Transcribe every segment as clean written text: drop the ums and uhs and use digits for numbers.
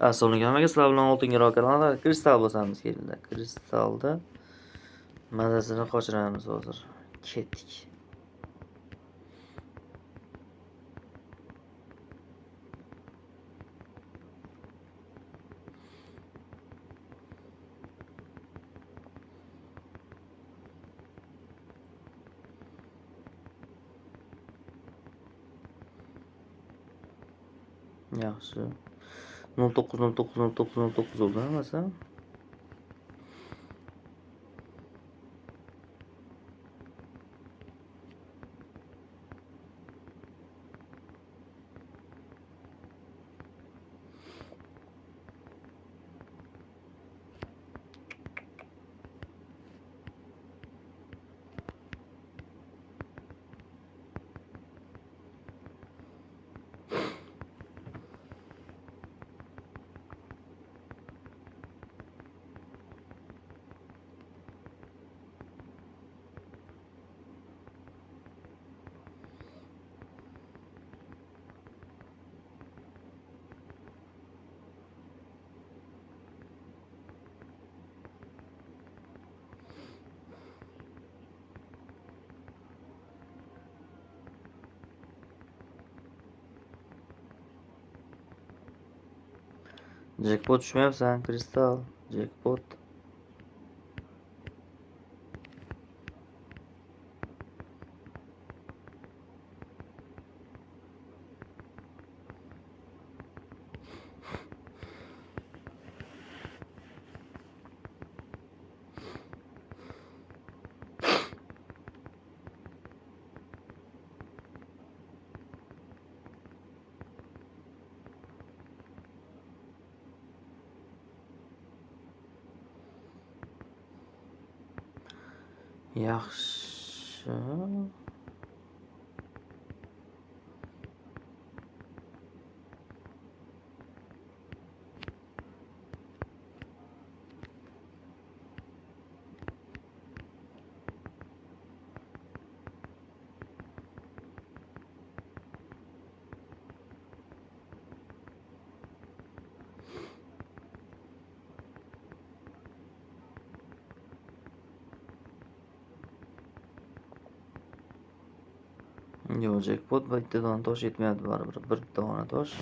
Assalomu alaykum. Sizlar bilan oltinga kanalida kristal bosamiz keldi. Kristalda mazasini qochiramiz hozir. Ketdik. Yaxshi. 09090909 oldu hammasi. Jackpot düşmeyapsan kristal. Jackpot. Yaxshi. Yo, jackpot bitta dona tosh yetmayapti baribir. Bir dona tosh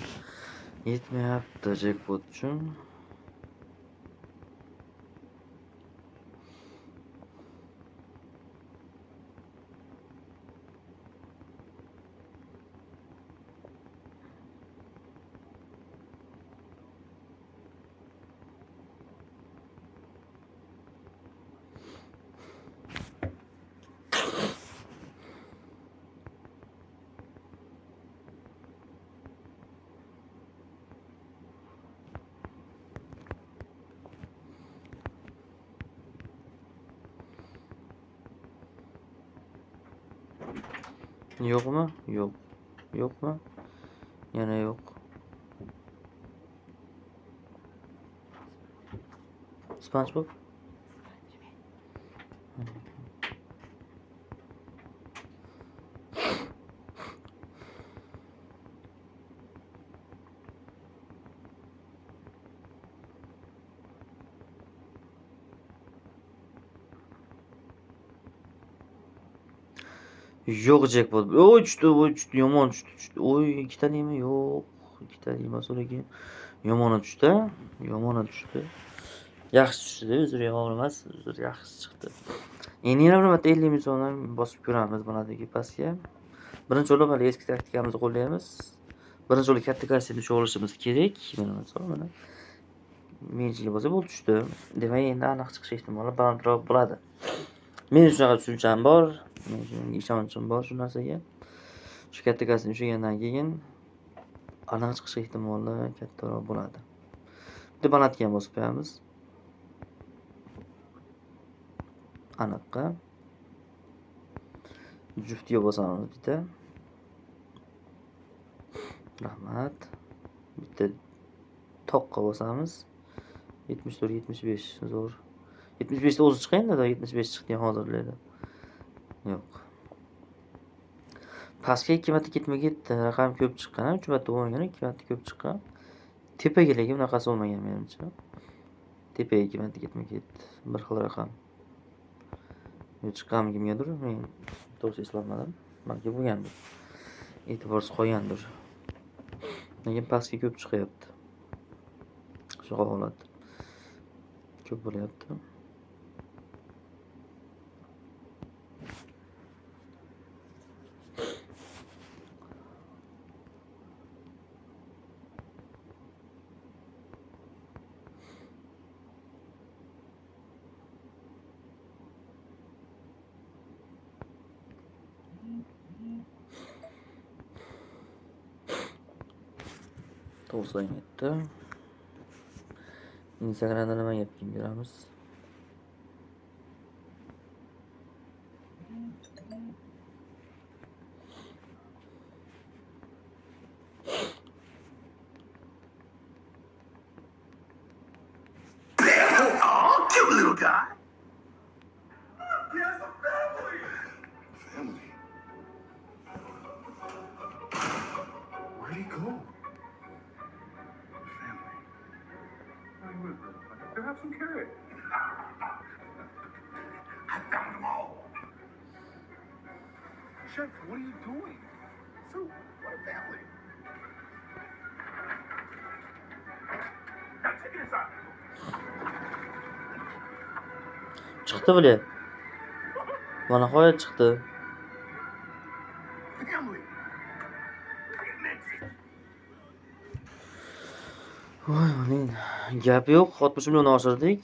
yetmayapti jackpot uchun. Yo'qmi? Yo'q. Yo'qmi? Yana yo'q. SpongeBob? Yo'q jackpot. Oy tushdi, yomon tushdi. Oy, ikkita nima yo'q. Ikkita nima so'ragan. Yomon tushdi. Yomon tushdi. Yaxshi tushdi, uzr emas, uzr yaxshi chiqdi. Endi yana bir marta 50 ming so'mdan bosib ko'ramiz bunadagi pastga. Birinchi bo'lib hali eski taktikamizni qo'llaymiz. Birinchi bo'lib katta kassada olishimiz kerak. Mana menga bo'lsa bu tushdi. Demak, endi aniq chiqish ehtimoli balandroq bo'ladi. Men shunaqa tushuncham bor. Men ishonchim bor shu narsaga. Shu katta kassani ushlagandan keyin aniq chiqish ehtimoli kattaroq bo'ladi. Bitta balandga ham bosib qo'yamiz. Aniqqa. Juftiga bosamiz bitta. Rahmat. Bitta toqqa bosamiz. 74-75 zo'r. 75 da o'zi chiqaydi, 75 chiqdi hozirlaydi. Yo'q. Pastga 2 marta ketma-ket raqam ko'p chiqqan, 3 marta o'ynagan, 2 marta ko'p chiqqan. Tepaga lekin bunaqasi bo'lmagan menimcha. Tepaga ketma-ket bir xil raqam. Yo chiqqanmi kimgadir, men to'g'ri eslolmadim. Balki bo'lgandir. E'tiborsiz qolgandir. Lekin pastga ko'p chiqyapti. Shu holat. Ko'p bo'lyapti. To'g'risini aytdi. Instagramda nima gap ko'ramiz? Oh, cute little guy. He has a family. Family? Where'd he go? Family. Go have some carrot. I found them all. Chef, what are you doing? So, what a family. Now take it inside. Chiqdi bile. Mana nihoyat chiqdi. Family. Voy, uning gapi yo'q. 60 million oshirdik.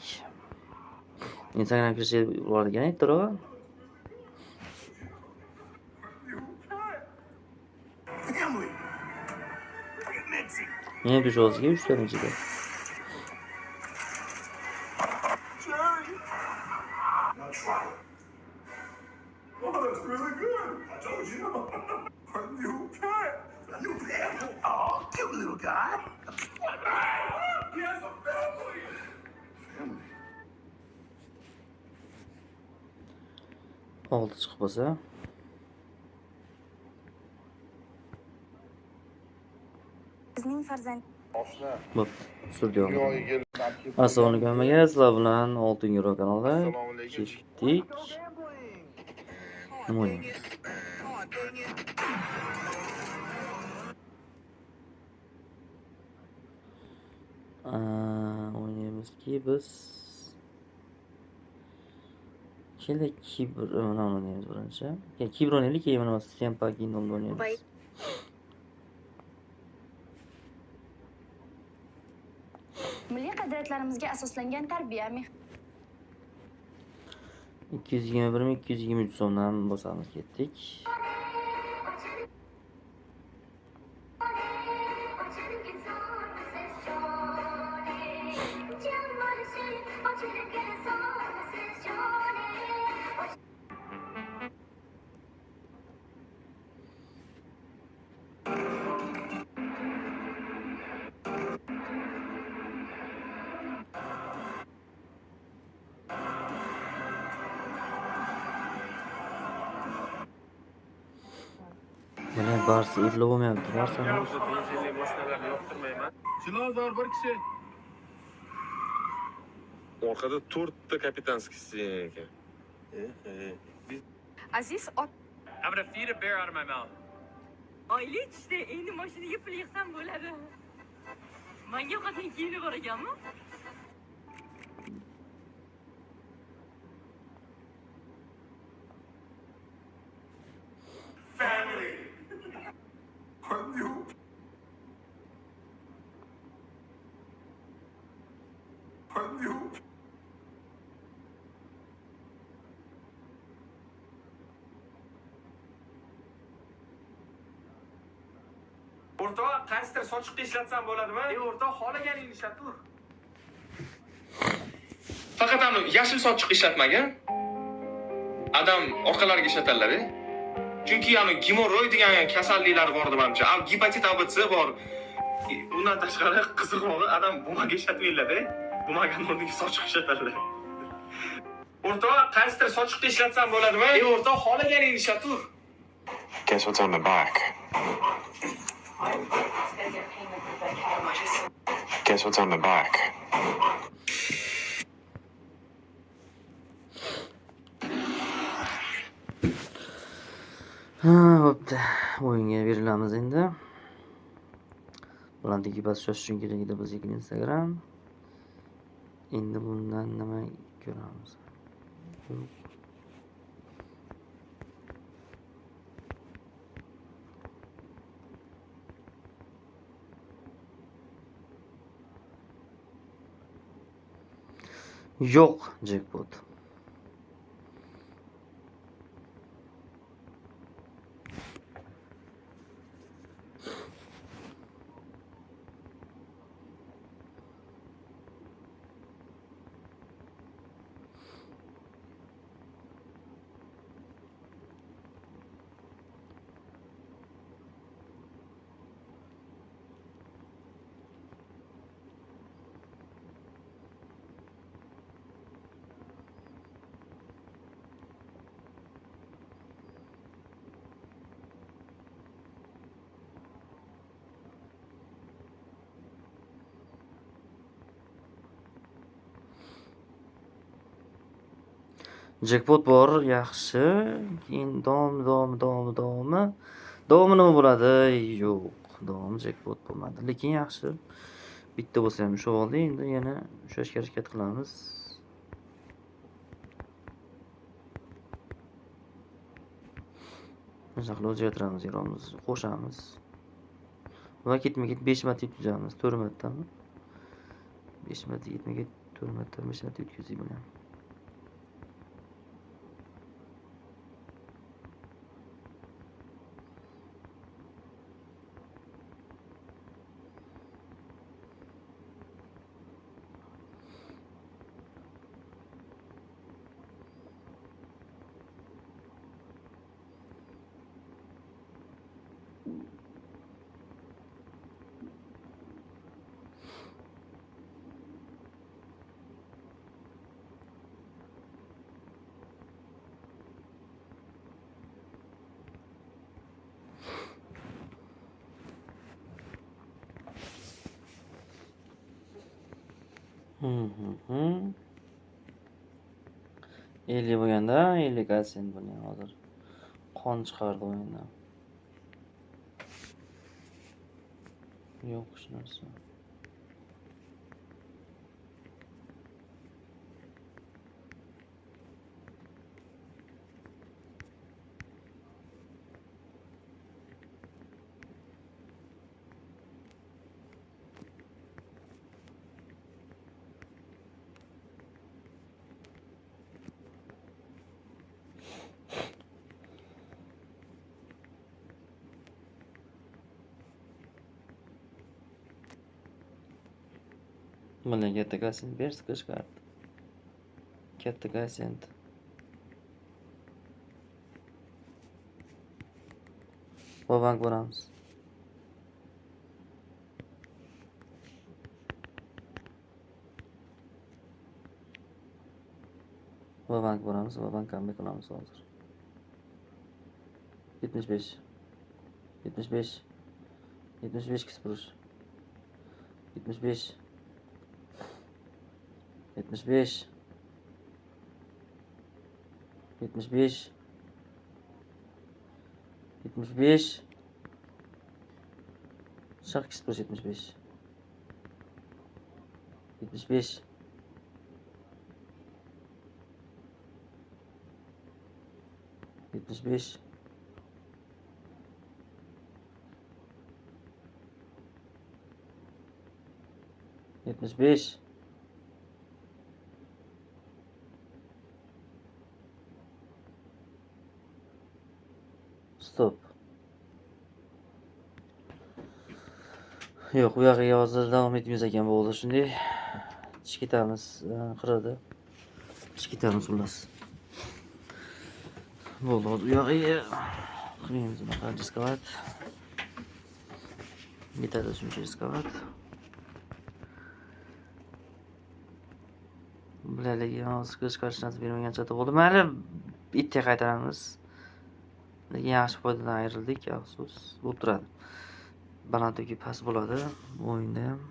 Instagram kirishga borgan aytdilar. Family. Men ham o'ziga 3 ta ichida. Jerry. Now try it. Oh, that's really good. I told you. A new pet. A new pet? Oh, cute little guy. He has a family. Family? Oldi chiqib bo'lsa. Bizning farzand Bo'p, surdi. Assalomu alaykum hammaga. Sizlar bilan Oltin Euro kanalida ketdik. Nima o'ynaymiz? O'ynaymizki biz Kibr o'ynaymiz birinchi. Kibr o'ynaylik, keyin mana Stempa Kingdom'da o'ynaymiz. milliy qadriyatlarimizga asoslangan tarbiya 221 223 so'mdan bosamiz ketdik. Mana Barsa iblo bo'lmayapti. Barsa benzinli mashinalarni yoqtirmayman. Chilozor bir kishi. Orqada 4 ta kapitanskisi ekan. Aziz ot I'm gonna feed a bear out of my mouth. Oylik işte endi mashinaga pul yig'sam bo'ladi. Menga ovqatning kiyimi bor ekanmi? Family. A new. A new. O'rtoq, qaysidir sochiqda ishlatsam bo'ladimi? O'rtoq, xohlaganingni ishlatur. Faqat uni yashil sochiq ishlatmagin. Adam orqalariga ishlatadilar. Chunki gemorroy degan kasalliklar bor deb menimcha. Gepatit ABC bor. Undan tashqari qiziqrog'i adam bumaga ishlatmaydi. Bumagan o'rniga sochiq ishlatadilar. O'rtoq, qaysidir sochiqda ishlatsam bo'ladimi? O'rtoq, xohlaganingni ishlatur. Guess what's on the back? Guess what's on the back? Ha, bo'pti. O'yinga berilamiz endi. Balandlikka bas shoshish kerak edi bizga Instagram. Endi bundan nima ko'ramiz? Yo'q jackpot. Jackpot bor, yaxshi. Keyin davomi. Davomi nima bo'ladi? Yo'q, davom jackpot bo'lmadi. Lekin yaxshi. Bitta bo'lsa ham ushlab oldik. Endi yana ushlashga harakat qilamiz. Mana qilib o'zgartiramiz, yeramiz, qo'shamiz. Va ketma-ket 5 marta yutkazamiz, 4 martami? 5 marta ketma-ket 4 marta, 5 marta yutkazib bo'ladi. Hmm. 50 bo'lganda 50 sent buni hozir qon chiqardi o'yindan. Yo'q hech narsa. Mana katta kossent ber, siqish kart. Katta kossent. Va bank boramiz. Va bank boramiz, va bank kambi qilamiz hozir. 75. 75. 75 kis 75. 75. 75. 75. Şarkı 75. 75. 75. 75. Stop. Yo'q, bu yoqqa hozir davom etmaymiz ekan bo'ldi. Shunday chiqib ketamiz, qiradi. Chiqib ketamiz xullas. Bo'ldi, hozir bu yoqqa qilamiz bunaqa diskovat. Yetadi shuncha diskovat. Bularga hozir qish qarshilasi bermagan chata bo'ldi. Mayli, bitta qaytaramiz. Lekin yaxshi foydadan ayrildik, afsus. Bo'lib turadi. Baland yoki past bo'ladi o'yinda ham.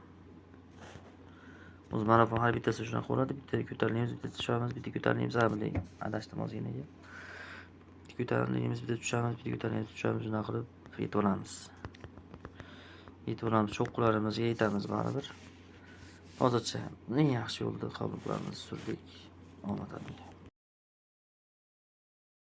o'zi marafon har bittasi shunaqa bo'ladi. Bitta ko'tarilamiz, bitta tushamiz, bitta ko'tarilamiz bilay. Adashdim ozginaga. Bitta ko'tarilamiz, bitta tushamiz, bitta ko'tarilamiz, tushamiz shunaqa qilib yetib olamiz. Yetib olamiz, cho'qqularimizga yetamiz baribir. Hozircha eng yaxshi yo'lda qabul qilamiz, surdik. Omad tiling.